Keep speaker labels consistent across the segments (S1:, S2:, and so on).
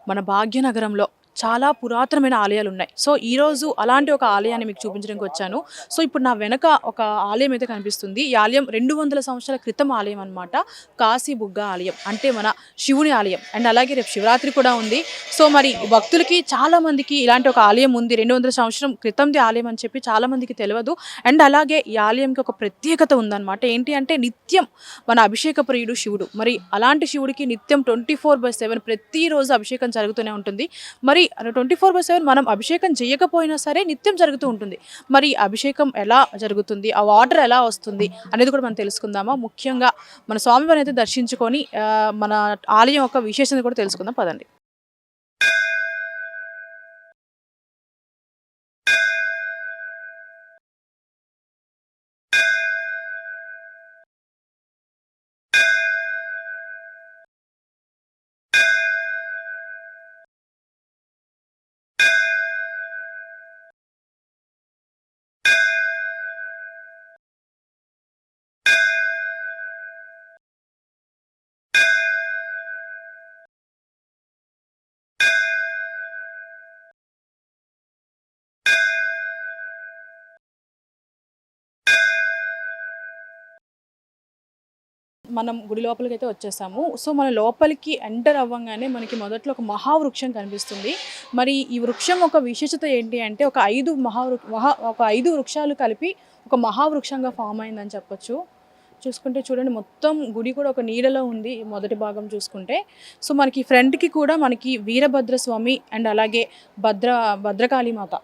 S1: మన భాగ్యనగరంలో చాలా పురాతనమైన ఆలయాలు ఉన్నాయి. సో, ఈరోజు అలాంటి ఒక ఆలయాన్ని మీకు చూపించడానికి వచ్చాను. సో, ఇప్పుడు నా వెనక ఒక ఆలయం అయితే కనిపిస్తుంది. ఈ ఆలయం 200 సంవత్సరాల క్రితం ఆలయం అన్నమాట. కాశీబుగ్గ ఆలయం. అంటే మన శివుని ఆలయం. అండ్ అలాగే రేపు శివరాత్రి కూడా ఉంది. సో, మరి భక్తులకి చాలా మందికి ఇలాంటి ఒక ఆలయం ఉంది. 200 సంవత్సరం క్రితంది ఆలయం అని చెప్పి చాలా మందికి తెలవదు. అండ్ అలాగే ఈ ఆలయంకి ఒక ప్రత్యేకత ఉందన్నమాట. ఏంటి అంటే నిత్యం మన అభిషేక ప్రియుడు శివుడు. మరి అలాంటి శివుడికి నిత్యం 24/7 ప్రతిరోజు అభిషేకం జరుగుతూనే ఉంటుంది. మరి 24/7 మనం అభిషేకం చేయకపోయినా సరే నిత్యం జరుగుతూ ఉంటుంది. మరి అభిషేకం ఎలా జరుగుతుంది? ఆ వాటర్ ఎలా వస్తుంది? అనేది కూడా మనం తెలుసుకుందామా? ముఖ్యంగా మన స్వామివారిని అయితే దర్శించుకొని మన ఆలయం యొక్క విశేషత కూడా తెలుసుకుందాం పదండి. మనం గుడి లోపలికైతే వచ్చేసాము. సో, మన లోపలికి ఎంటర్ అవ్వంగానే మనకి మొదట్లో ఒక మహావృక్షం కనిపిస్తుంది. మరి ఈ వృక్షం ఒక విశేషత ఏంటి అంటే ఒక 5 వృక్షాలు కలిపి ఒక మహావృక్షంగా ఫార్మ్ అయిందని చెప్పొచ్చు. చూసుకుంటే చూడండి మొత్తం గుడి కూడా ఒక నీడలో ఉంది మొదటి భాగం చూసుకుంటే. సో, మనకి ఫ్రంట్‌కి కూడా మనకి వీరభద్ర స్వామి అండ్ అలాగే భద్రకాళి మాత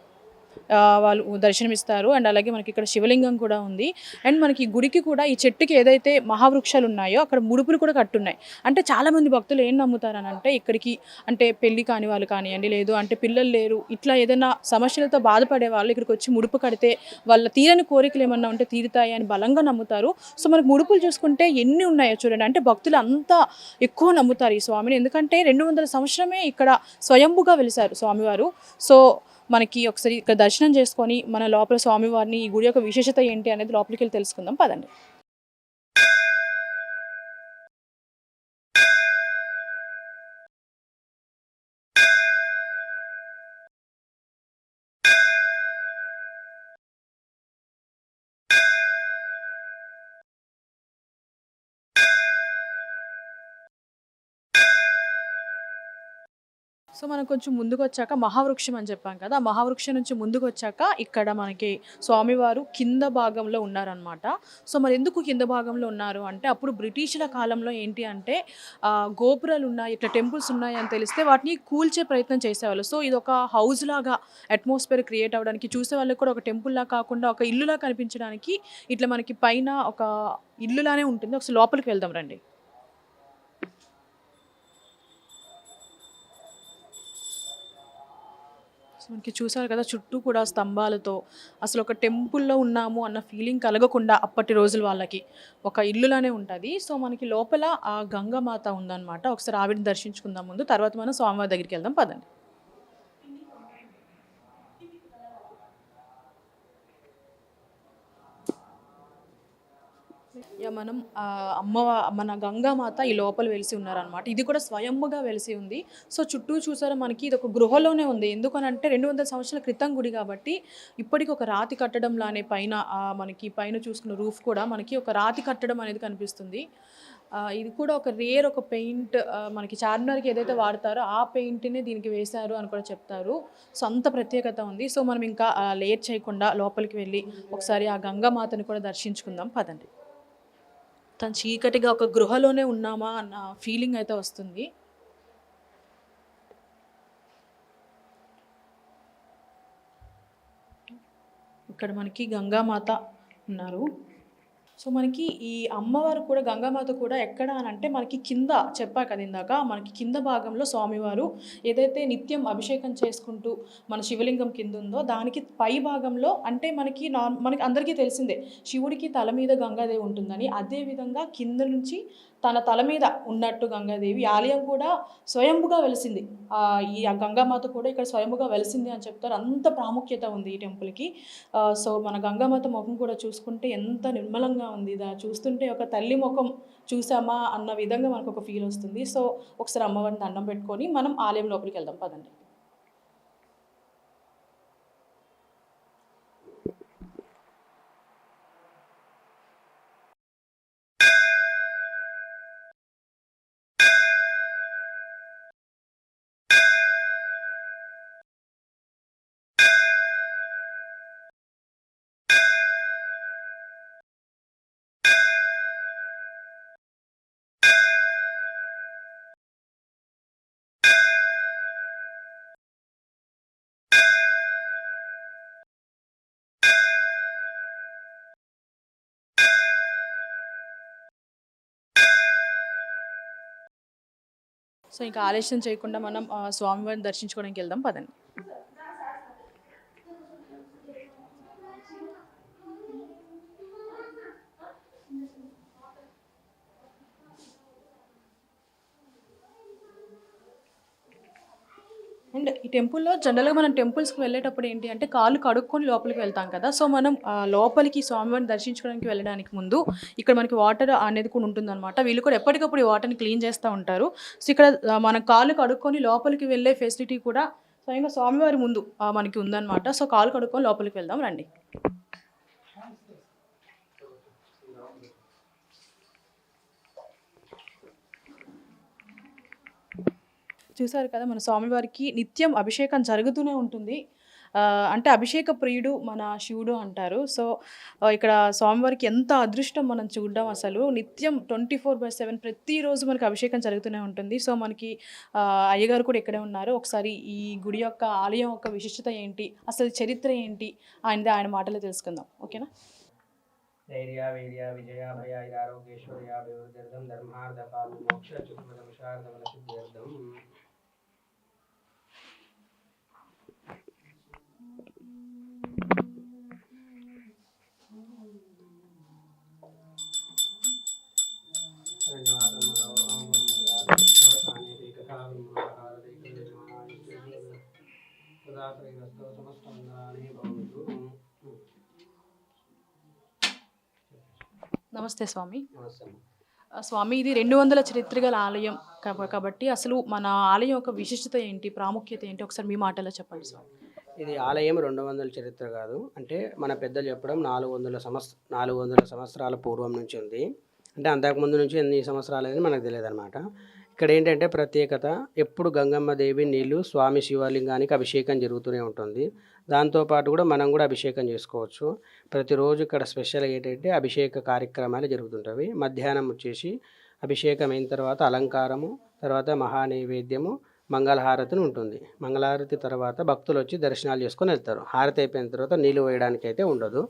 S1: వాళ్ళు దర్శనమిస్తారు. అండ్ అలాగే మనకి ఇక్కడ శివలింగం కూడా ఉంది. అండ్ మనకి గుడికి కూడా ఈ చెట్టుకి ఏదైతే మహావృక్షాలు ఉన్నాయో అక్కడ ముడుపులు కూడా కట్టున్నాయి. అంటే చాలామంది భక్తులు ఏం నమ్ముతారనంటే ఇక్కడికి అంటే పెళ్లి కాని వాళ్ళు కానియండి, లేదు అంటే పిల్లలు లేరు, ఇట్లా ఏదైనా సమస్యలతో బాధపడే వాళ్ళు ఇక్కడికి వచ్చి ముడుపు కడితే వాళ్ళ తీరని కోరికలు ఏమన్నా ఉంటే తీరుతాయి అని బలంగా నమ్ముతారు. సో, మనకు ముడుపులు చూసుకుంటే ఎన్ని ఉన్నాయో చూడండి. అంటే భక్తులు అంతా ఎక్కువ నమ్ముతారు ఈ స్వామిని. ఎందుకంటే 200 సంవత్సరమే ఇక్కడ స్వయంభుగా వెలిసారు స్వామివారు. సో, మనకి ఒకసారి ఇక్కడ దర్శనం చేసుకొని మన లోపల స్వామివారిని ఈ గుడి యొక్క విశేషత ఏంటి అనేది లోపలికెళ్ళి తెలుసుకుందాం పదండి. సో, మనం కొంచెం ముందుకొచ్చాక మహావృక్షం అని చెప్పాం కదా! ఆ మహావృక్షం నుంచి ముందుకొచ్చాక ఇక్కడ మనకి స్వామివారు కింద భాగంలో ఉన్నారనమాట. సో, మరెందుకు కింద భాగంలో ఉన్నారు అంటే అప్పుడు బ్రిటిషుల కాలంలో ఏంటి అంటే గోపురాలున్నాయి, ఇట్లా టెంపుల్స్ ఉన్నాయి అని తెలిస్తే వాటిని కూల్చే ప్రయత్నం చేసేవాళ్ళు. సో, ఇదొక హౌస్ లాగా అట్మాస్ఫియర్ క్రియేట్ అవ్వడానికి చూసే వాళ్ళకి కూడా ఒక టెంపుల్‌లా కాకుండా ఒక ఇల్లులా కనిపించడానికి ఇట్లా మనకి పైన ఒక ఇల్లులానే ఉంటుంది. ఒకసారి లోపలికి వెళ్దాం రండి. సో, మనకి చూసారు కదా చుట్టూ కూడా స్తంభాలతో అసలు ఒక టెంపుల్‌లో ఉన్నాము అన్న ఫీలింగ్ కలగకుండా అప్పటి రోజుల వాళ్ళకి ఒక ఇల్లులానే ఉంటది. సో, మనకి లోపల ఆ గంగామాత ఉందన్నమాట. ఒకసారి ఆవిడని దర్శించుకుందాం ముందు. తర్వాత మనం స్వామివారి దగ్గరికెళ్దాం పదండి. యాహ్! మనం మన గంగామాత ఈ లోపల వెలిసి ఉన్నారనమాట. ఇది కూడా స్వయంభుగా వెలిసి ఉంది. సో, చుట్టూ చూసారా మనకి ఇదొక గృహలోనే ఉంది. ఎందుకనంటే 200 సంవత్సరాల క్రితం గుడి కాబట్టి ఇప్పటికి ఒక రాతి కట్టడంలానే పైన మనకి పైన చూసుకున్న రూఫ్ కూడా మనకి ఒక రాతి కట్టడం అనేది కనిపిస్తుంది. ఇది కూడా ఒక రేర్ ఒక పెయింట్ మనకి చార్మినార్‌కి ఏదైతే వాడతారో ఆ పెయింట్‌నే దీనికి వేశారు అని కూడా చెప్తారు. సో, అంత ప్రత్యేకత ఉంది. సో, మనం ఇంకా లేట్ చేయకుండా లోపలికి వెళ్ళి ఒకసారి ఆ గంగామాతని కూడా దర్శించుకుందాం పదండి. మొత్తం చీకటిగా ఒక గృహలోనే ఉన్నామా అన్న ఫీలింగ్ అయితే వస్తుంది. ఇక్కడ మనకి గంగామాత ఉన్నారు. సో, మనకి ఈ అమ్మవారు కూడా గంగామాత కూడా ఎక్కడ అనంటే మనకి కింద చెప్పా కదా ఇందాక, మనకి కింద భాగంలో స్వామివారు ఏదైతే నిత్యం అభిషేకం చేసుకుంటూ మన శివలింగం కిందుందో దానికి పై భాగంలో అంటే మనకి అందరికీ తెలిసిందే శివుడికి తల మీద గంగాదేవి ఉంటుందని. అదే విధంగా కింద నుంచి తన తల మీద ఉన్నట్టు గంగాదేవి ఆలయం కూడా స్వయంభుగా వెలిసింది. ఈ గంగామాత కూడా ఇక్కడ స్వయంభుగా వెలిసింది అని చెప్తారు. అంత ప్రాముఖ్యత ఉంది ఈ టెంపుల్‌కి. సో, మన గంగామాత మొఖం కూడా చూసుకుంటే ఎంత నిర్మలంగా ఉంది. చూస్తుంటే ఒక తల్లి ముఖం చూసామా అన్న విధంగా మనకు ఒక ఫీల్ వస్తుంది. సో ఒకసారి అమ్మవారిని దండం పెట్టుకొని మనం ఆలయం లోపలికి వెళ్దాం పదండి. సో ఇంకా ఆలస్యం చేయకుండా మనం స్వామివారిని దర్శించుకోవడానికి వెళ్దాం పదండి. అండ్ ఈ టెంపుల్‌లో జనరల్‌గా మనం టెంపుల్స్‌కి వెళ్ళేటప్పుడు ఏంటి అంటే కాళ్ళు కడుక్కొని లోపలికి వెళ్తాం కదా! సో మనం లోపలికి స్వామివారిని దర్శించుకోవడానికి వెళ్ళడానికి ముందు ఇక్కడ మనకి వాటర్ అనేది కూడా ఉంటుందన్నమాట. వీళ్ళు కూడా ఎప్పటికప్పుడు ఈ వాటర్‌ని క్లీన్ చేస్తా ఉంటారు. సో ఇక్కడ మన కాళ్ళు కడుక్కొని లోపలికి వెళ్ళే ఫెసిలిటీ కూడా స్వయంగా స్వామివారి ముందు మనకి ఉందన్నమాట. సో కాళ్ళు కడుక్కొని లోపలికి వెళ్దాం రండి. చూసారు కదా మన స్వామివారికి నిత్యం అభిషేకం జరుగుతూనే ఉంటుంది. అంటే అభిషేక ప్రియుడు మన శివుడు అంటారు. సో ఇక్కడ స్వామివారికి ఎంత అదృష్టం మనం చూడడం అసలు నిత్యం 24/7 ప్రతిరోజు మనకి అభిషేకం జరుగుతూనే ఉంటుంది. సో మనకి అయ్యగారు కూడా ఇక్కడే ఉన్నారు. ఒకసారి ఈ గుడి యొక్క ఆలయం యొక్క విశిష్టత ఏంటి, అసలు చరిత్ర ఏంటి ఆయన మాటలో తెలుసుకుందాం. ఓకేనా?
S2: ధైర్య వీర్య విజయ భయ ఆరోగ్యేశ్వర్య అభివృద్ధ్యర్థం ధర్మార్థ కామ మోక్ష చతుర్వేద విశారదవన సిద్ధ్యర్థం.
S1: నమస్తే స్వామి. స్వామి ఇది 200 చరిత్ర గల ఆలయం కాబట్టి అసలు మన ఆలయం యొక్క విశిష్టత ఏంటి, ప్రాముఖ్యత ఏంటి, ఒకసారి మీ మాటలో చెప్పండి స్వామి.
S2: ఇది ఆలయం 200 చరిత్ర కాదు, అంటే మన పెద్దలు చెప్పడం 400 సంవత్సరాల పూర్వం నుంచి ఉంది. అంటే అంతకుముందు నుంచి ఎన్ని సంవత్సరాలు అనేది మనకు తెలియదు అనమాట. ఇక్కడ ఏంటంటే ప్రత్యేకత, ఎప్పుడు గంగమ్మ దేవి నీళ్లు స్వామి శివలింగానికి అభిషేకం జరుగుతూనే ఉంటుంది. దాంతోపాటు కూడా మనం కూడా అభిషేకం చేసుకోవచ్చు. ప్రతిరోజు ఇక్కడ స్పెషల్ ఏంటంటే అభిషేక కార్యక్రమాలు జరుగుతుంటాయి. మధ్యాహ్నం వచ్చేసి అభిషేకం అయిన తర్వాత అలంకారము, తర్వాత మహానైవేద్యము, మంగళహారతి ఉంటుంది. మంగళహారతి తర్వాత భక్తులు వచ్చి దర్శనాలు చేసుకొని వెళ్తారు. హారతి అయిపోయిన తర్వాత నీళ్ళు వేయడానికి అయితే ఉండదు.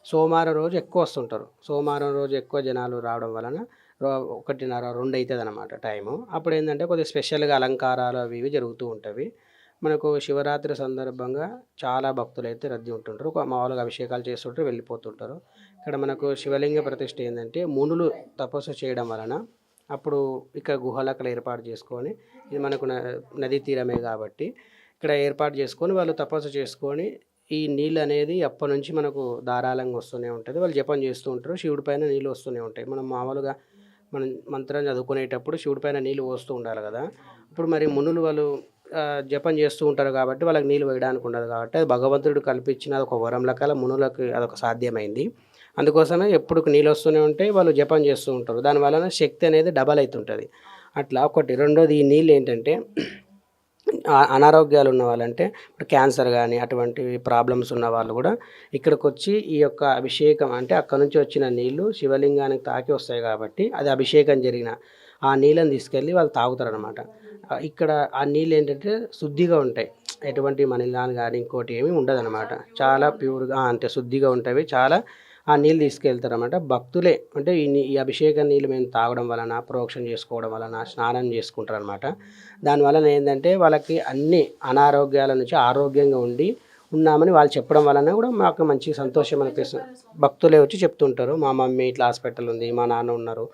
S2: సోమవారం రోజు ఎక్కువ వస్తుంటారు. సోమవారం రోజు ఎక్కువ జనాలు రావడం వలన 1:30, 2 అవుతుంది అన్నమాట టైము. అప్పుడు ఏంటంటే కొద్దిగా స్పెషల్గా అలంకారాలు అవి ఇవి జరుగుతూ ఉంటాయి. మనకు శివరాత్రి సందర్భంగా చాలా భక్తులు అయితే రద్దీ ఉంటుంటారు. మామూలుగా అభిషేకాలు చేస్తుంటారు, వెళ్ళిపోతుంటారు. ఇక్కడ మనకు శివలింగ ప్రతిష్ఠ ఏంటంటే మునులు తపస్సు చేయడం వలన అప్పుడు ఇక్కడ గుహలు అక్కడ ఏర్పాటు చేసుకొని, ఇది మనకు నదీ తీరమే కాబట్టి ఇక్కడ ఏర్పాటు చేసుకొని వాళ్ళు తపస్సు చేసుకొని ఈ నీళ్ళు అనేది అప్పటి నుంచి మనకు ధారాళంగా వస్తూనే ఉంటుంది. వాళ్ళు జపం చేస్తూ ఉంటారు, శివుడి పైన నీళ్ళు వస్తూనే ఉంటాయి. మనం మామూలుగా మనం మంత్రం చదువుకునేటప్పుడు శివుడి పైన నీళ్ళు పోస్తూ ఉండాలి కదా. ఇప్పుడు మరి మునులు వాళ్ళు జపం చేస్తూ ఉంటారు కాబట్టి వాళ్ళకి నీళ్ళు వేయడానికి ఉండదు కాబట్టి అది భగవంతుడు కల్పించిన ఒక వరం లెక్కల మునులకు అదొక సాధ్యమైంది. అందుకోసమే ఎప్పుడు నీళ్ళు వస్తూనే ఉంటాయి, వాళ్ళు జపం చేస్తూ ఉంటారు. దానివలన శక్తి అనేది డబల్ అవుతుంటుంది. అట్లా ఒకటి. రెండోది, ఈ నీళ్ళు ఏంటంటే అనారోగ్యాలు ఉన్న వాళ్ళంటే ఇప్పుడు క్యాన్సర్ కానీ అటువంటి ప్రాబ్లమ్స్ ఉన్న వాళ్ళు కూడా ఇక్కడికి వచ్చి ఈ యొక్క అభిషేకం అంటే అక్కడ నుంచి వచ్చిన నీళ్ళు శివలింగానికి తాకి వస్తాయి కాబట్టి అది అభిషేకం జరిగిన ఆ నీళ్ళని తీసుకెళ్ళి వాళ్ళు తాగుతారనమాట. ఇక్కడ ఆ నీళ్ళు ఏంటంటే శుద్ధిగా ఉంటాయి, ఎటువంటి మనిలాన్ కానీ ఇంకోటి ఏమీ ఉండదన్నమాట. చాలా ప్యూర్గా అంటే శుద్ధిగా ఉంటాయి. చాలా ఆ నీళ్ళు తీసుకెళ్తారన్నమాట భక్తులే. అంటే ఈ అభిషేక నీళ్ళు మేము తాగడం వలన, ప్రోక్షణ చేసుకోవడం వలన, స్నానం చేసుకుంటారు అనమాట. దానివలన ఏంటంటే వాళ్ళకి అన్ని అనారోగ్యాల నుంచి ఆరోగ్యంగా ఉన్నామని వాళ్ళు చెప్పడం వలన కూడా మాకు మంచి సంతోషం అనిపిస్తుంది. భక్తులే వచ్చి చెప్తుంటారు, మా మమ్మీ ఇట్లా హాస్పిటల్ ఉంది, మా నాన్న ఉన్నారు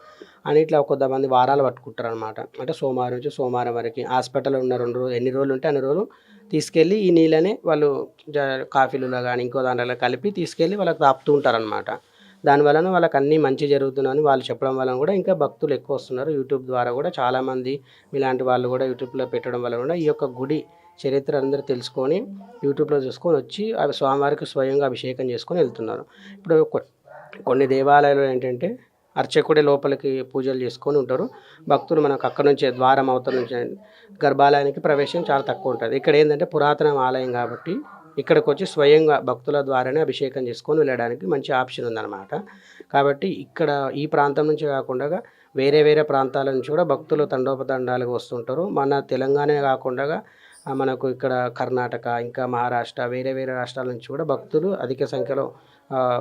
S2: అని ఇట్లా కొంతమంది వారాలు పట్టుకుంటారు అనమాట. అంటే సోమవారం నుంచి సోమవారం వరకు హాస్పిటల్లో ఉన్న 2 రోజులు ఎన్ని రోజులు ఉంటే అన్ని రోజులు తీసుకెళ్ళి ఈ నీళ్ళని వాళ్ళు కాఫీలలో కానీ ఇంకో దాంట్లో కలిపి తీసుకెళ్ళి వాళ్ళకి తాపుతూ ఉంటారనమాట. దాని వలన వాళ్ళకి అన్నీ మంచి జరుగుతుందని వాళ్ళు చెప్పడం వలన కూడా ఇంకా భక్తులు ఎక్కువ వస్తున్నారు. యూట్యూబ్ ద్వారా కూడా చాలామంది మీలాంటి వాళ్ళు కూడా యూట్యూబ్లో పెట్టడం వల్ల కూడా ఈ యొక్క గుడి చరిత్ర అందరూ తెలుసుకొని యూట్యూబ్లో చూసుకొని వచ్చి అవి స్వామివారికి స్వయంగా అభిషేకం చేసుకొని వెళ్తున్నారు. ఇప్పుడు కొన్ని దేవాలయాలు ఏంటంటే అర్చకుడే లోపలికి పూజలు చేసుకొని ఉంటారు. భక్తులు మనకు అక్కడ నుంచే ద్వారం అవతల నుంచి గర్భాలయానికి ప్రవేశం చాలా తక్కువ ఉంటుంది. ఇక్కడ ఏంటంటే పురాతన ఆలయం కాబట్టి ఇక్కడికి వచ్చి స్వయంగా భక్తుల ద్వారానే అభిషేకం చేసుకొని వెళ్ళడానికి మంచి ఆప్షన్ ఉందన్నమాట. కాబట్టి ఇక్కడ ఈ ప్రాంతం నుంచి కాకుండా వేరే వేరే ప్రాంతాల నుంచి కూడా భక్తులు తండోపతండాలుగా వస్తుంటారు. మన తెలంగాణ కాకుండా మనకు ఇక్కడ కర్ణాటక, ఇంకా మహారాష్ట్ర, వేరే వేరే రాష్ట్రాల నుంచి కూడా భక్తులు అధిక సంఖ్యలో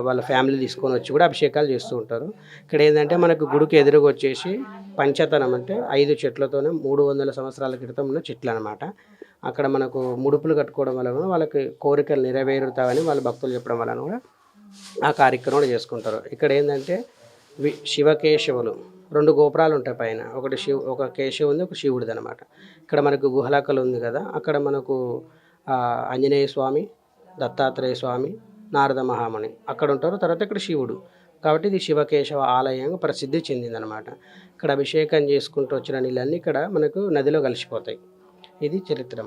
S2: వాళ్ళ ఫ్యామిలీ తీసుకొని వచ్చి కూడా అభిషేకాలు చేస్తూ ఉంటారు. ఇక్కడ ఏంటంటే మనకు గుడికి ఎదురుగా వచ్చేసి పంచతనం అంటే 5 చెట్లతోనే 300 సంవత్సరాల క్రితం ఉన్న చెట్లు అనమాట. అక్కడ మనకు ముడుపులు కట్టుకోవడం వల్ల కూడా వాళ్ళకి కోరికలు నెరవేరుతాయని వాళ్ళ భక్తులు చెప్పడం వలన కూడా ఆ కార్యక్రమం కూడా చేసుకుంటారు. ఇక్కడ ఏంటంటే శివకేశవులు 2 గోపురాలు ఉంటాయి పైన. ఒక కేశవు ఉంది, ఒక శివుడిది అనమాట. ఇక్కడ మనకు గుహలకలు ఉంది కదా, అక్కడ మనకు ఆంజనేయ స్వామి, దత్తాత్రేయ స్వామి, నారద మహాముని అక్కడ ఉంటారు. తర్వాత ఇక్కడ శివుడు. కాబట్టి ఇది శివకేశవ ఆలయంగా ప్రసిద్ధి చెందిందనమాట. ఇక్కడ అభిషేకం చేసుకుంటూ వచ్చిన నీళ్ళన్నీ ఇక్కడ మనకు నదిలో కలిసిపోతాయి. ఇది చరిత్ర.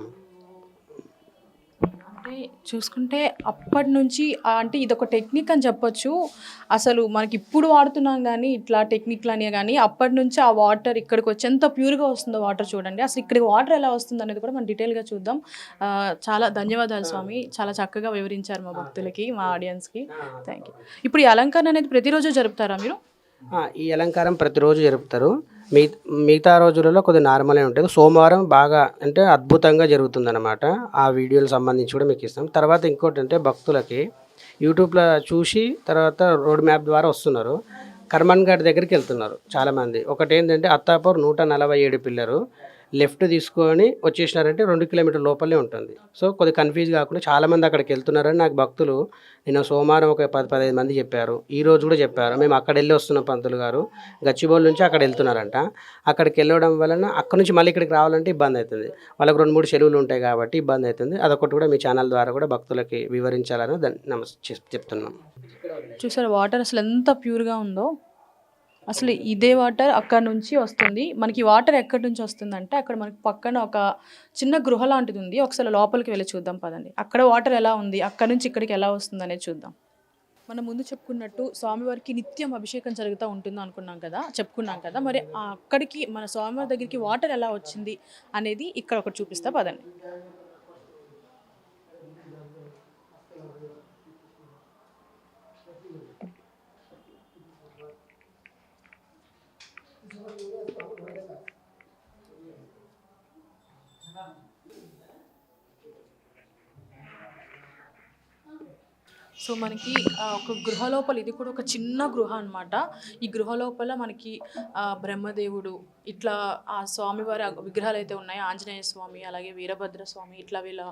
S1: అంటే చూసుకుంటే అప్పటి నుంచి అంటే ఇదొక టెక్నిక్ అని చెప్పొచ్చు. అసలు మనకి ఇప్పుడు వాడుతున్నాం కానీ ఇట్లా టెక్నిక్లు అనే కానీ అప్పటి నుంచి ఆ వాటర్ ఇక్కడికి వచ్చి ఎంత ప్యూర్గా వస్తుందో వాటర్ చూడండి. అసలు ఇక్కడికి వాటర్ ఎలా వస్తుంది అనేది కూడా మనం డీటెయిల్గా చూద్దాం. చాలా ధన్యవాదాలు స్వామి, చాలా చక్కగా వివరించారు మా భక్తులకి, మా ఆడియన్స్కి. Thank you. ఇప్పుడు ఈ అలంకరణ అనేది ప్రతిరోజు జరుపుతారా మీరు?
S2: ఈ అలంకారం ప్రతిరోజు జరుపుతారు. మిగతా రోజులలో కొద్దిగా నార్మలే ఉంటుంది. సోమవారం బాగా అంటే అద్భుతంగా జరుగుతుందన్నమాట. ఆ వీడియోలు సంబంధించి కూడా మీకు ఇస్తాం. తర్వాత ఇంకోటి అంటే భక్తులకి యూట్యూబ్లో చూసి తర్వాత రోడ్ మ్యాప్ ద్వారా వస్తున్నారు. కర్మన్ ఘాట్ దగ్గరికి వెళ్తున్నారు చాలామంది. ఒకటి ఏంటంటే అత్తాపూర్ 147 పిల్లరు లెఫ్ట్ తీసుకొని వచ్చేసినారంటే 2 కిలోమీటర్ల లోపలే ఉంటుంది. సో కొద్దిగా కన్ఫ్యూజ్ కాకుండా చాలామంది అక్కడికి వెళ్తున్నారని నాకు భక్తులు నిన్న సోమవారం ఒక 10-15 మంది చెప్పారు. ఈరోజు కూడా చెప్పారు, మేము అక్కడ వెళ్ళి వస్తున్నాం పంతులు గారు, గచ్చిబౌలి నుంచి అక్కడ వెళ్తున్నారంట. అక్కడికి వెళ్ళడం వలన అక్కడ నుంచి మళ్ళీ ఇక్కడికి రావాలంటే ఇబ్బంది అవుతుంది. వాళ్ళకి 2-3 చెరువులు ఉంటాయి కాబట్టి ఇబ్బంది అవుతుంది. అదొకటి కూడా మీ ఛానల్ ద్వారా కూడా భక్తులకి వివరించాలని చెప్తున్నాం.
S1: చూసారు వాటర్ అసలు ఎంత ప్యూర్గా ఉందో. అసలు ఇదే వాటర్ అక్కడ నుంచి వస్తుంది. మనకి వాటర్ ఎక్కడి నుంచి వస్తుందంటే అక్కడ మనకి పక్కన ఒక చిన్న గృహ లాంటిది ఉంది. ఒకసారి లోపలికి వెళ్ళి చూద్దాం పదండి. అక్కడ వాటర్ ఎలా ఉంది, అక్కడ నుంచి ఇక్కడికి ఎలా వస్తుంది అనేది చూద్దాం. మనం ముందు చెప్పుకున్నట్టు స్వామివారికి నిత్యం అభిషేకం జరుగుతూ ఉంటుంది చెప్పుకున్నాం కదా. మరి అక్కడికి మన స్వామివారి దగ్గరికి వాటర్ ఎలా వచ్చింది అనేది ఇక్కడ ఒకటి చూపిస్తా పదండి. సో మనకి ఒక గృహ లోపల, ఇది కూడా ఒక చిన్న గృహ అనమాట. ఈ గృహ లోపల మనకి బ్రహ్మదేవుడు ఇట్లా ఆ స్వామివారి విగ్రహాలు అయితే ఉన్నాయి. ఆంజనేయ స్వామి అలాగే వీరభద్ర స్వామి ఇట్లా వీళ్ళ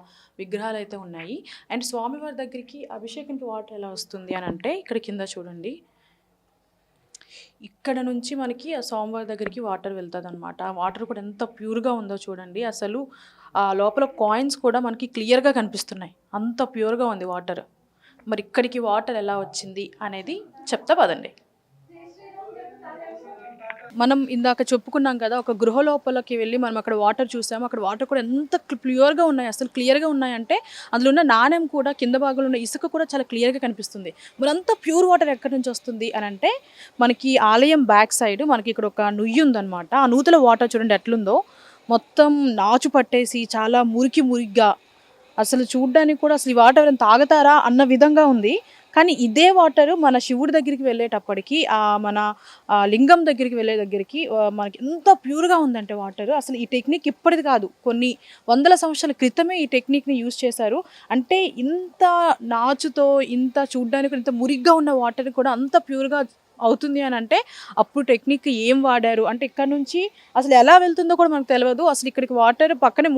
S1: విగ్రహాలు అయితే ఉన్నాయి. అండ్ స్వామివారి దగ్గరికి అభిషేకంకి వాటర్ ఎలా వస్తుంది అని అంటే ఇక్కడ కింద చూడండి, ఇక్కడ నుంచి మనకి ఆ స్వామివారి దగ్గరికి వాటర్ వెళ్తుంది అనమాట. ఆ వాటర్ కూడా ఎంత ప్యూర్గా ఉందో చూడండి. అసలు ఆ లోపల కాయిన్స్ కూడా మనకి క్లియర్గా కనిపిస్తున్నాయి, అంత ప్యూర్గా ఉంది వాటర్. మరి ఇక్కడికి వాటర్ ఎలా వచ్చింది అనేది చెప్తా పదండి. మనం ఇందాక చెప్పుకున్నాం కదా, ఒక గృహ లోపలికి వెళ్ళి మనం అక్కడ వాటర్ చూసాము. అక్కడ వాటర్ కూడా ఎంత ప్యూర్గా ఉన్నాయి, అసలు క్లియర్గా ఉన్నాయంటే అందులో ఉన్న నాణ్యం కూడా, కింద భాగంలో ఉన్న ఇసుక కూడా చాలా క్లియర్గా కనిపిస్తుంది. మరి అంత ప్యూర్ వాటర్ ఎక్కడి నుంచి వస్తుంది అని అంటే మనకి ఆలయం బ్యాక్ సైడ్ మనకి ఇక్కడ ఒక నుయ్యి ఉందన్నమాట. ఆ నూతల వాటర్ చూడండి ఎట్లుందో, మొత్తం నాచు పట్టేసి చాలా మురికిగా, అసలు చూడ్డానికి కూడా అసలు ఈ వాటర్ ఎవరైనా తాగుతారా అన్న విధంగా ఉంది. కానీ ఇదే వాటరు మన శివుడి దగ్గరికి వెళ్ళేటప్పటికి మన లింగం దగ్గరికి దగ్గరికి మనకి ఎంత ప్యూర్గా ఉందంటే వాటరు. అసలు ఈ టెక్నిక్ ఇప్పటిది కాదు, కొన్ని వందల సంవత్సరాల క్రితమే ఈ టెక్నిక్ని యూజ్ చేశారు. అంటే ఇంత నాచుతో ఇంత చూడ్డానికి ఇంత మురిగ్గా ఉన్న వాటర్ కూడా అంత ప్యూర్గా అవుతుంది అని అంటే అప్పుడు టెక్నిక్ ఏం వాడారు అంటే ఇక్కడ నుంచి అసలు ఎలా వెళ్తుందో కూడా మనకు తెలియదు. అసలు ఇక్కడికి వాటర్ పక్కనే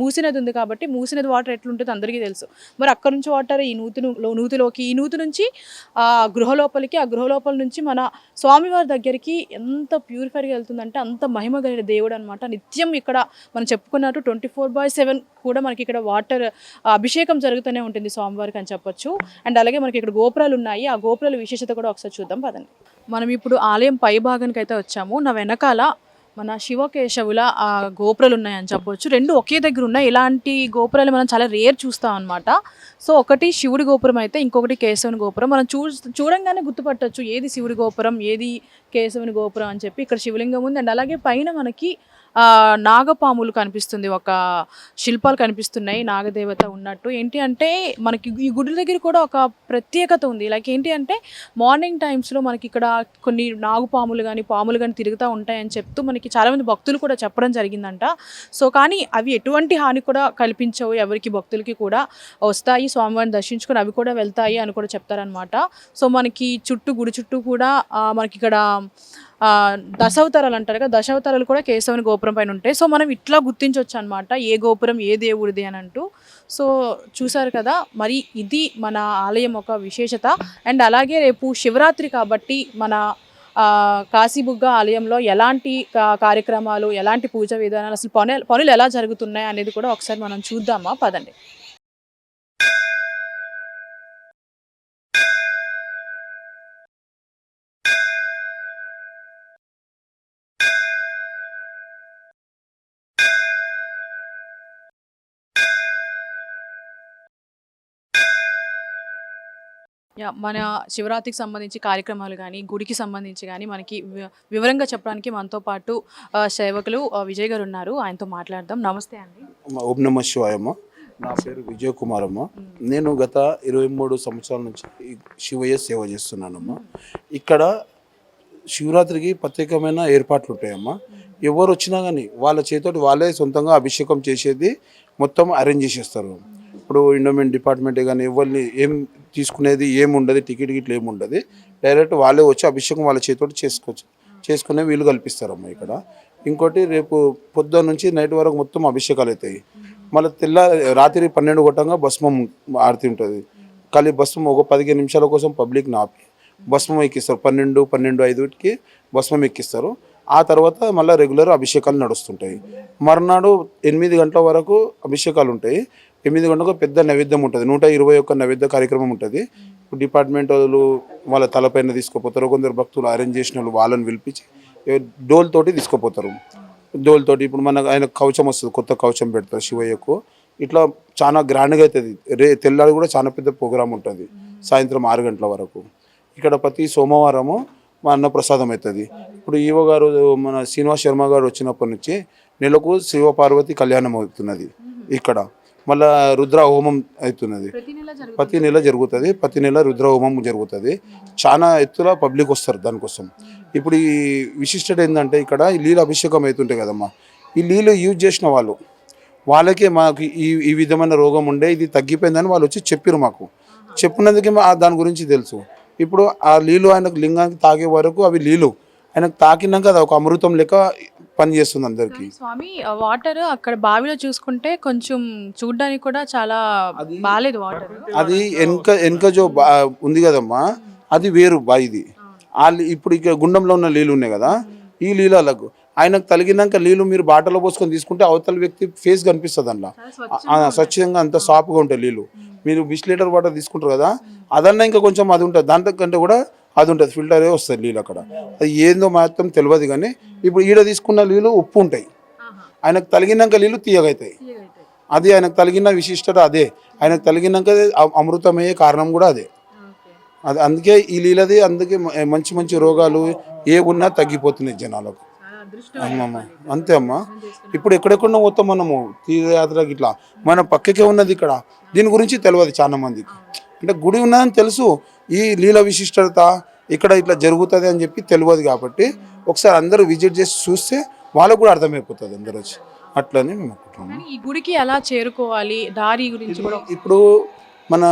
S1: మూసినది ఉంది కాబట్టి మూసినది వాటర్ ఎట్లుంటుందో అందరికీ తెలుసు. మరి అక్కడ నుంచి వాటర్ ఈ నూతిలోకి ఈ నూతి నుంచి గృహ లోపలికి, ఆ గృహ లోపల నుంచి మన స్వామివారి దగ్గరికి ఎంత ప్యూరిఫైర్గా వెళ్తుందంటే అంత మహిమ కలిగిన దేవుడు అనమాట. నిత్యం ఇక్కడ మనం చెప్పుకున్నట్టు 24/7 కూడా మనకి ఇక్కడ వాటర్ అభిషేకం జరుగుతూనే ఉంటుంది స్వామివారికి అని చెప్పొచ్చు. అండ్ అలాగే మనకి ఇక్కడ గోపురాలు ఉన్నాయి. ఆ గోపురాల విశేషత కూడా ఒకసారి చూద్దాం పదండి. మనం ఇప్పుడు ఆలయం పై భాగానికి అయితే వచ్చాము. నా వెనకాల మన శివకేశవుల గోపురాలు ఉన్నాయని చెప్పొచ్చు. రెండు ఒకే దగ్గర ఉన్నాయి. ఇలాంటి గోపురాలు మనం చాలా రేర్ చూస్తాం అనమాట. సో ఒకటి శివుడి గోపురం అయితే ఇంకొకటి కేశవుని గోపురం. మనం చూడంగానే గుర్తుపట్టచ్చు ఏది శివుడి గోపురం ఏది కేశవుని గోపురం అని చెప్పి. ఇక్కడ శివలింగం ఉంది. అండ్ అలాగే పైన మనకి నాగపాములు కనిపిస్తుంది, ఒక శిల్పాలు కనిపిస్తున్నాయి నాగదేవత ఉన్నట్టు. ఏంటి అంటే మనకి ఈ గుడి దగ్గర కూడా ఒక ప్రత్యేకత ఉంది. లైక్ ఏంటి అంటే మార్నింగ్ టైమ్స్లో మనకి ఇక్కడ కొన్ని నాగుపాములు కానీ పాములు కానీ తిరుగుతూ ఉంటాయని చెప్తూ మనకి చాలామంది భక్తులు కూడా చెప్పడం జరిగిందంట. సో కానీ అవి ఎటువంటి హాని కూడా కల్పించవు ఎవరికి, భక్తులకి కూడా వస్తాయి, స్వామివారిని దర్శించుకొని అవి కూడా వెళ్తాయి అని కూడా చెప్తారనమాట. సో మనకి గుడి చుట్టూ కూడా మనకి ఇక్కడ దశావతారాలు అంటారు కదా, దశావతారాలు కూడా కేశవుని గోపురం పైన ఉంటాయి. సో మనం ఇట్లా గుర్తించవచ్చు అనమాట ఏ గోపురం ఏ దేవుడిది అని అంటూ. సో చూసారు కదా, మరి ఇది మన ఆలయం ఒక విశేషత. అండ్ అలాగే రేపు శివరాత్రి కాబట్టి మన కాశీబుగ్గ ఆలయంలో ఎలాంటి కార్యక్రమాలు, ఎలాంటి పూజా విధానాలు, అసలు పనులు ఎలా జరుగుతున్నాయి అనేది కూడా ఒకసారి మనం చూద్దామా పదండి. మన శివరాత్రికి సంబంధించి కార్యక్రమాలు కానీ, గుడికి సంబంధించి కానీ మనకి వివరంగా చెప్పడానికి మనతో పాటు సేవకులు విజయ్ గారు ఉన్నారు. ఆయనతో మాట్లాడదాం. నమస్తే అండి.
S3: ఓం నమః శివాయమ్మ. నా పేరు విజయ్ కుమార్ అమ్మ. నేను గత 23 సంవత్సరాల నుంచి శివయ్య సేవ చేస్తున్నానమ్మా. ఇక్కడ శివరాత్రికి ప్రత్యేకమైన ఏర్పాట్లు ఉంటాయమ్మా. ఎవరు వచ్చినా కానీ వాళ్ళ చేతితోటి వాళ్ళే సొంతంగా అభిషేకం చేసేది మొత్తం అరేంజ్ చేసేస్తారు. ఇప్పుడు ఎండోమెంట్ డిపార్ట్మెంటే కానీ ఎవరిని ఏం తీసుకునేది ఏముండదు, టికెట్ గిట్లు ఏముండదు. డైరెక్ట్ వాళ్ళే వచ్చి అభిషేకం వాళ్ళ చేతితోటి చేసుకునే వీలు కల్పిస్తారమ్మా ఇక్కడ. ఇంకోటి రేపు పొద్దున్న నుంచి నైట్ వరకు మొత్తం అభిషేకాలు అవుతాయి. మళ్ళీ రాత్రి 12 గంటగా భస్మం ఆరతి ఉంటుంది. ఖాళీ భస్మం ఒక 15 నిమిషాల కోసం పబ్లిక్ని ఆపి భస్మం ఎక్కిస్తారు. 12:05కి భస్మం ఎక్కిస్తారు. ఆ తర్వాత మళ్ళీ రెగ్యులర్ అభిషేకాలు నడుస్తుంటాయి. మర్నాడు 8 గంటల వరకు అభిషేకాలు ఉంటాయి. 8 గంటలకు పెద్ద నైవేద్యం ఉంటుంది. 121 నైవేద్య కార్యక్రమం ఉంటుంది. డిపార్ట్మెంట్ వాళ్ళు వాళ్ళ తలపైన తీసుకుపోతారు. కొందరు భక్తులు అరేంజ్ చేసిన వాళ్ళు వాళ్ళని పిలిపించి డోల్తోటి తీసుకుపోతారు. డోల్తోటి ఇప్పుడు ఆయన కవచం వస్తుంది, కొత్త కవచం పెడతారు శివయ్యకు. ఇట్లా చాలా గ్రాండ్గా అవుతుంది. తెల్లాడు కూడా చాలా పెద్ద ప్రోగ్రామ్ ఉంటుంది సాయంత్రం 6 గంటల వరకు. ఇక్కడ ప్రతి సోమవారము మా అన్న ప్రసాదం అవుతుంది. ఇప్పుడు ఈవో గారు మన శ్రీనివాస్ శర్మ గారు వచ్చినప్పటి నుంచి నెలకు శివపార్వతి కళ్యాణం అవుతున్నది ఇక్కడ. మళ్ళీ రుద్ర హోమం అవుతున్నది, ప్రతి నెల జరుగుతుంది. ప్రతి నెల రుద్ర హోమం జరుగుతుంది. చాలా ఎత్తుల పబ్లిక్ వస్తారు దానికోసం. ఇప్పుడు ఈ విశిష్టత ఏంటంటే ఇక్కడ ఈ నీళ్ళు అభిషేకం అవుతుంటాయి కదమ్మా. ఈ నీళ్ళు యూజ్ చేసిన వాళ్ళకే మాకు ఈ విధమైన రోగం ఉండే, ఇది తగ్గిపోయిందని వాళ్ళు వచ్చి చెప్పారు మాకు. చెప్పినందుకే దాని గురించి తెలుసు. ఇప్పుడు ఆ నీళ్ళు ఆయనకు లింగానికి తాగే వరకు అవి నీళ్ళు ఆయనకు తాకినాక అది ఒక అమృతం లెక్క పని చేస్తుంది అందరికి.
S1: స్వామి వాటర్ అక్కడ బావిలో చూసుకుంటే కొంచెం చూడడానికి కూడా చాలా బాలేదు వాటర్.
S3: అది వెనక జో ఉంది కదమ్మా, అది వేరు బాయిది. ఇప్పుడు ఇక గుండంలో ఉన్న నీళ్ళు ఉన్నాయి కదా, ఈ నీళ్ళకు ఆయనకు తగినాక నీళ్ళు మీరు బాటలో పోసుకొని తీసుకుంటే అవతల వ్యక్తి ఫేస్ కనిపిస్తుంది అందులో. స్వచ్ఛంగా అంత సాఫ్గా ఉంటాయి నీళ్ళు. మీరు బిస్లేటర్ వాటర్ తీసుకుంటారు కదా, అదన్నా ఇంకా కొంచెం అది ఉంటుంది. దాంట్లో కూడా అది ఉంటుంది, ఫిల్టరే వస్తుంది నీళ్ళు అక్కడ. అది ఏందో మాత్రం తెలియదు. కానీ ఇప్పుడు ఈడ తీసుకున్న నీళ్ళు ఉప్పు ఉంటాయి, ఆయనకు తగినాక నీళ్ళు తీయగవుతాయి. అది ఆయనకు తగిన విశిష్టత అదే. ఆయనకు తగినాక అమృతమయ్యే కారణం కూడా అదే. అది అందుకే ఈ నీళ్ళది, అందుకే మంచి మంచి రోగాలు ఏ ఉన్నా తగ్గిపోతున్నాయి జనాలకు. అంతే అమ్మా. ఇప్పుడు ఎక్కడెక్కడో పోతాం మనము తీర్థయాత్రకి, ఇట్లా మన పక్కకే ఉన్నది ఇక్కడ. దీని గురించి తెలియదు చాలా మందికి. అంటే గుడి ఉన్నదని తెలుసు, ఈ లీల విశిష్టత ఇక్కడ ఇట్లా జరుగుతుంది అని చెప్పి తెలియదు. కాబట్టి ఒకసారి అందరూ విజిట్ చేసి చూస్తే వాళ్ళకు కూడా అర్థమైపోతుంది అందరూ వచ్చి. అట్లని మేము అనుకుంటున్నాం.
S1: ఈ గుడికి ఎలా చేరుకోవాలి, దారి గురించి కూడా
S3: ఇప్పుడు మన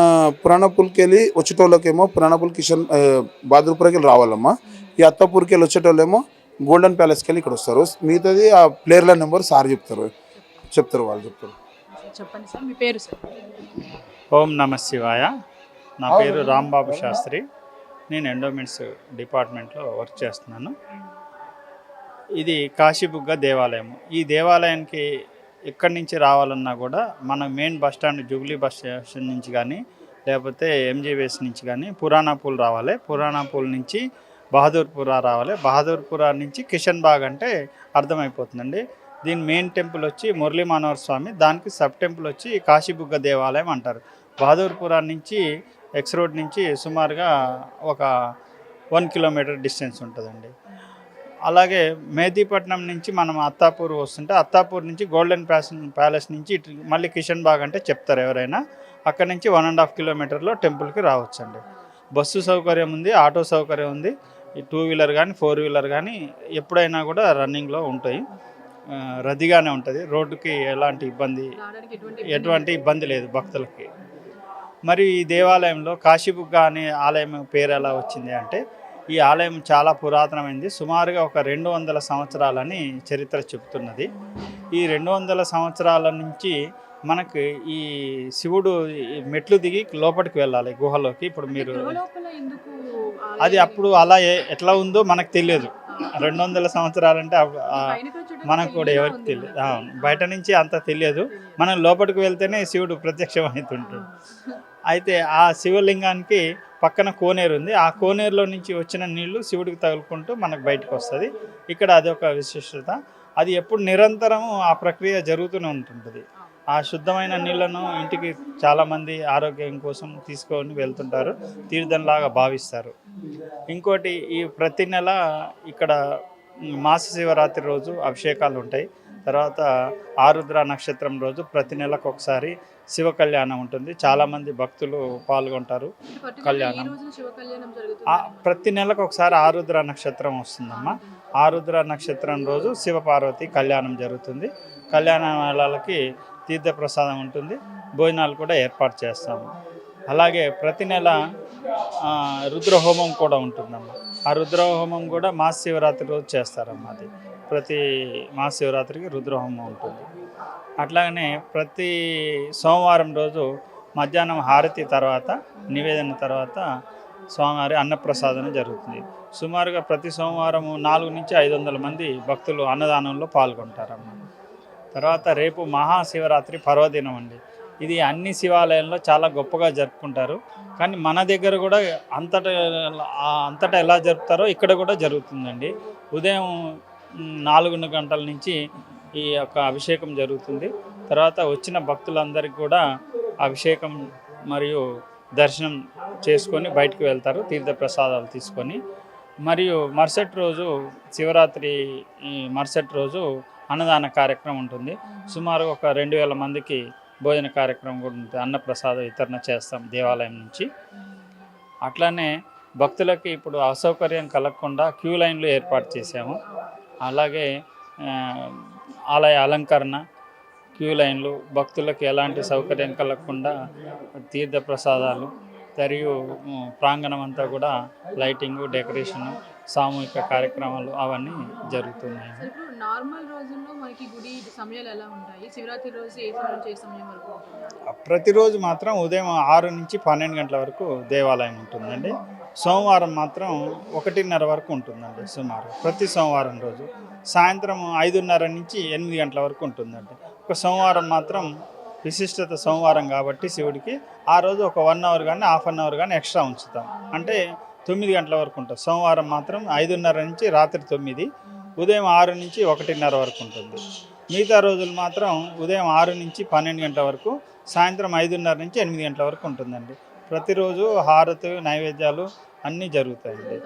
S3: పురాణపుల్కి వెళ్ళి వచ్చేటోళ్ళకేమో పురాణపుల్ కిషన్ బహదూర్పురకి వెళ్ళి రావాలమ్మా. ఈ అత్తాపూర్కి వెళ్ళి వచ్చేటోళ్ళేమో గోల్డెన్ ప్యాలెస్కి వెళ్ళి ఇక్కడ వస్తారు. మిగతాది ఆ ప్లేయర్ల నెంబర్ సార్ చెప్తారు వాళ్ళు చెప్తారు.
S1: చెప్పండి సార్, మీ పేరు సార్?
S4: ఓం నమ శివాయ. నా పేరు రాంబాబు శాస్త్రి. నేను ఎండోమెంట్స్ డిపార్ట్మెంట్లో వర్క్ చేస్తున్నాను. ఇది కాశీబుగ్గ దేవాలయం. ఈ దేవాలయానికి ఎక్కడి నుంచి రావాలన్నా కూడా మన main bus stand Jubilee bus station నుంచి కానీ లేకపోతే ఎంజీబీఎస్ నుంచి కానీ పురాణాపూల్ రావాలి. పురాణాపూల్ నుంచి బహదూర్పురా రావాలి. బహదూర్పురా నుంచి కిషన్ బాగ్ అంటే అర్థమైపోతుందండి. దీని మెయిన్ టెంపుల్ వచ్చి మురళీ మనోహర్ స్వామి, దానికి సబ్ టెంపుల్ వచ్చి కాశీబుగ్గ దేవాలయం అంటారు. బహదూర్పురా నుంచి ఎక్స్ రోడ్ నుంచి సుమారుగా ఒక 1 కిలోమీటర్ డిస్టెన్స్ ఉంటుందండి. అలాగే మేదీపట్నం నుంచి మనం అత్తాపూర్ వస్తుంటే అత్తాపూర్ నుంచి గోల్డెన్ ప్యాలెస్ నుంచి ఇటు మళ్ళీ కిషన్ బాగ్ అంటే చెప్తారు ఎవరైనా. అక్కడ నుంచి 1.5 కిలోమీటర్లో టెంపుల్కి రావచ్చండి. బస్సు సౌకర్యం ఉంది, ఆటో సౌకర్యం ఉంది. ఈ 2 వీలర్ కానీ 4 వీలర్ కానీ ఎప్పుడైనా కూడా రన్నింగ్లో ఉంటాయి. రద్దీగానే ఉంటుంది. రోడ్డుకి ఎటువంటి ఇబ్బంది లేదు భక్తులకి. మరి ఈ దేవాలయంలో కాశీబుగ్గ అనే ఆలయం పేరు ఎలా వచ్చింది అంటే, ఈ ఆలయం చాలా పురాతనమైంది. సుమారుగా ఒక 200 సంవత్సరాలని చరిత్ర చెబుతున్నది. ఈ 200 సంవత్సరాల నుంచి మనకి ఈ శివుడు మెట్లు దిగి లోపలికి వెళ్ళాలి గుహలోకి. ఇప్పుడు మీరు అది అప్పుడు అలా ఎట్లా ఉందో మనకు తెలియదు. 200 సంవత్సరాలంటే మనకు కూడా ఎవరికి తెలియదు. బయట నుంచి అంత తెలియదు. మనం లోపలికి వెళ్తేనే శివుడు ప్రత్యక్షమవుతుంటాడు. అయితే ఆ శివలింగానికి పక్కన కోనేరు ఉంది. ఆ కోనేరులో నుంచి వచ్చిన నీళ్లు శివుడికి తగులుకుంటూ మనకు బయటకు వస్తుంది. ఇక్కడ అదొక విశిష్టత. అది ఎప్పుడు నిరంతరము ఆ ప్రక్రియ జరుగుతూనే ఉంటుంటుంది. ఆ శుద్ధమైన నీళ్లను ఇంటికి చాలామంది ఆరోగ్యం కోసం తీసుకొని వెళ్తుంటారు, తీర్థంలాగా భావిస్తారు. ఇంకోటి, ఈ ప్రతి నెల ఇక్కడ మాస శివరాత్రి రోజు అభిషేకాలు ఉంటాయి. తర్వాత ఆరుద్ర నక్షత్రం రోజు ప్రతి నెలకు ఒకసారి శివ కళ్యాణం ఉంటుంది. చాలామంది భక్తులు పాల్గొంటారు. కళ్యాణం ప్రతి నెలకు ఒకసారి ఆరుద్ర నక్షత్రం వస్తుందమ్మా. ఆరుద్ర నక్షత్రం రోజు శివపార్వతి కళ్యాణం జరుగుతుంది. కళ్యాణ వేళలకి తీర్థప్రసాదం ఉంటుంది. భోజనాలు కూడా ఏర్పాటు చేస్తాము. అలాగే ప్రతి నెల రుద్రహోమం కూడా ఉంటుందమ్మా. ఆ రుద్రహోమం కూడా మహాశివరాత్రి రోజు చేస్తారమ్మా. అది ప్రతి మహాశివరాత్రికి రుద్రహోమం ఉంటుంది. అట్లాగనే ప్రతి సోమవారం రోజు మధ్యాహ్నం హారతి తర్వాత నివేదన తర్వాత స్వామివారి అన్నప్రసాదన జరుగుతుంది. సుమారుగా ప్రతి సోమవారం 400 నుంచి 500 మంది భక్తులు అన్నదానంలో పాల్గొంటారమ్మా. తర్వాత రేపు మహాశివరాత్రి పర్వదినం అండి. ఇది అన్ని శివాలయాల్లో చాలా గొప్పగా జరుపుకుంటారు. కానీ మన దగ్గర కూడా అంతటా ఎలా జరుపుతారో ఇక్కడ కూడా జరుగుతుందండి. ఉదయం 4 గంటల నుంచి ఈ యొక్క అభిషేకం జరుగుతుంది. తర్వాత వచ్చిన భక్తులందరికీ కూడా అభిషేకం మరియు దర్శనం చేసుకొని బయటకు వెళ్తారు తీర్థప్రసాదాలు తీసుకొని. మరియు మరుసటి రోజు శివరాత్రి మరుసటి రోజు అన్నదాన కార్యక్రమం ఉంటుంది. సుమారు ఒక 2000 మందికి భోజన కార్యక్రమం కూడా ఉంటుంది. అన్నప్రసాద వితరణ చేస్తాం దేవాలయం నుంచి. అట్లానే భక్తులకి ఇప్పుడు అసౌకర్యం కలగకుండా క్యూ లైన్లు ఏర్పాటు చేసాము. అలాగే ఆలయ అలంకరణ, క్యూ లైన్లు, భక్తులకు ఎలాంటి సౌకర్యం కలగకుండా తీర్థప్రసాదాలు మరియు ప్రాంగణం అంతా కూడా లైటింగు, డెకరేషను, సామూహిక కార్యక్రమాలు అవన్నీ జరుగుతున్నాయి.
S1: నార్మల్ రోజుల్లో మనకి గుడి సమయాలు ఎలా ఉంటాయి? శివరాత్రి రోజు ఏ సమయం నుంచి ఏ సమయం వరకు?
S4: ప్రతిరోజు మాత్రం ఉదయం 6 నుంచి 12 గంటల వరకు దేవాలయం ఉంటుందండి. సోమవారం మాత్రం 1:30 వరకు ఉంటుందండి సుమారు. ప్రతి సోమవారం రోజు సాయంత్రం 5:30 నుంచి 8 గంటల వరకు ఉంటుందండి. ఒక సోమవారం మాత్రం విశిష్టత సోమవారం కాబట్టి శివుడికి ఆ రోజు ఒక 1 అవర్ కానీ హాఫ్ అన్ అవర్ కానీ ఎక్స్ట్రా ఉంచుతాం. అంటే 9 గంటల వరకు ఉంటుంది. సోమవారం మాత్రం 5:30 నుంచి రాత్రి 9, ఉదయం 6 నుంచి 1:30 వరకు ఉంటుంది. మిగతా రోజులు మాత్రం ఉదయం 6 నుంచి 12 గంటల వరకు, సాయంత్రం 5:30 నుంచి 8 గంటల వరకు ఉంటుందండి. ప్రతిరోజు హారతి, నైవేద్యాలు అన్నీ జరుగుతాయండి.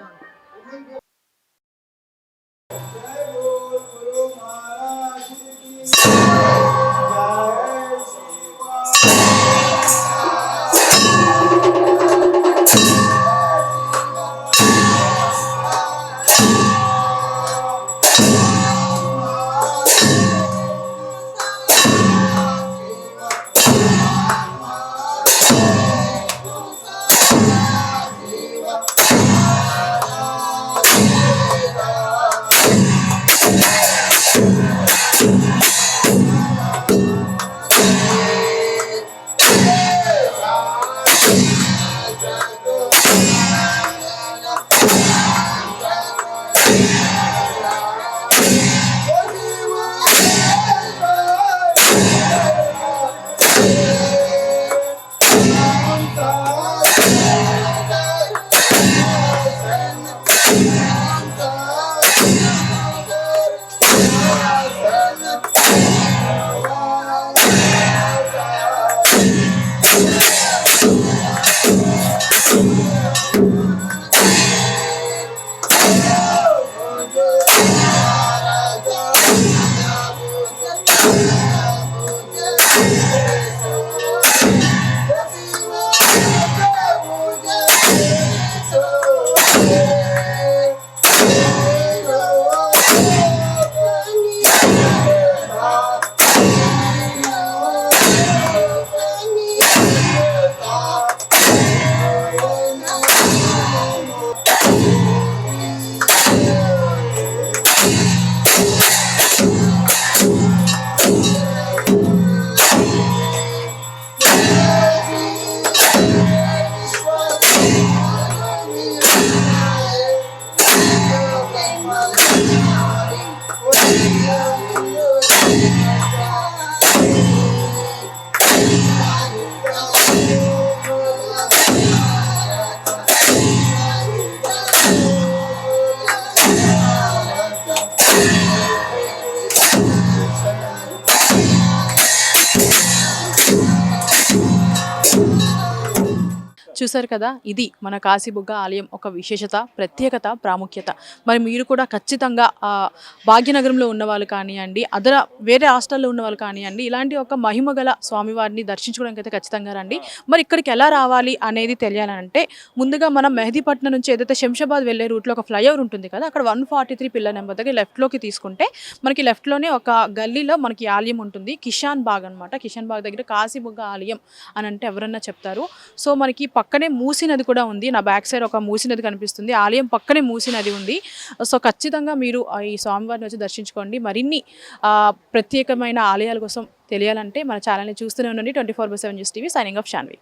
S1: చూశారు కదా, ఇది మన కాశీబుగ్గ ఆలయం ఒక విశేషత, ప్రత్యేకత, ప్రాముఖ్యత. మరి మీరు కూడా ఖచ్చితంగా భాగ్యనగరంలో ఉన్నవాళ్ళు కానివ్వండి, వేరే రాష్ట్రాల్లో ఉన్నవాళ్ళు కానివ్వండి, ఇలాంటి ఒక మహిమ గల స్వామివారిని దర్శించుకోవడానికి అయితే ఖచ్చితంగా రండి. మరి ఇక్కడికి ఎలా రావాలి అనేది తెలియాలంటే ముందుగా మనం మెహదీపట్నం నుంచి ఏదైతే శంషాబాద్ వెళ్ళే రూట్లో ఒక ఫ్లైఓవర్ ఉంటుంది కదా, అక్కడ 143 పిల్లర్ నెంబర్ దగ్గర లెఫ్ట్లోకి తీసుకుంటే మనకి లెఫ్ట్లోనే ఒక గల్లీలో మనకి ఆలయం ఉంటుంది. కిషాన్ బాగ్ అనమాట. కిషాన్ బాగ్ దగ్గర కాశీబుగ్గ ఆలయం అని అంటే ఎవరన్నా చెప్తారు. సో మనకి పక్కనే మూసీ నది కూడా ఉంది. నా బ్యాక్ సైడ్ ఒక మూసీ నది కనిపిస్తుంది. ఆలయం పక్కనే మూసీ నది ఉంది. సో ఖచ్చితంగా మీరు ఈ స్వామివారిని వచ్చి దర్శించుకోండి. మరిన్ని ప్రత్యేకమైన ఆలయాల కోసం తెలియాలంటే మన ఛానల్ని చూస్తూనే ఉండండి. 24/7 news TV. Signing off Shanvi.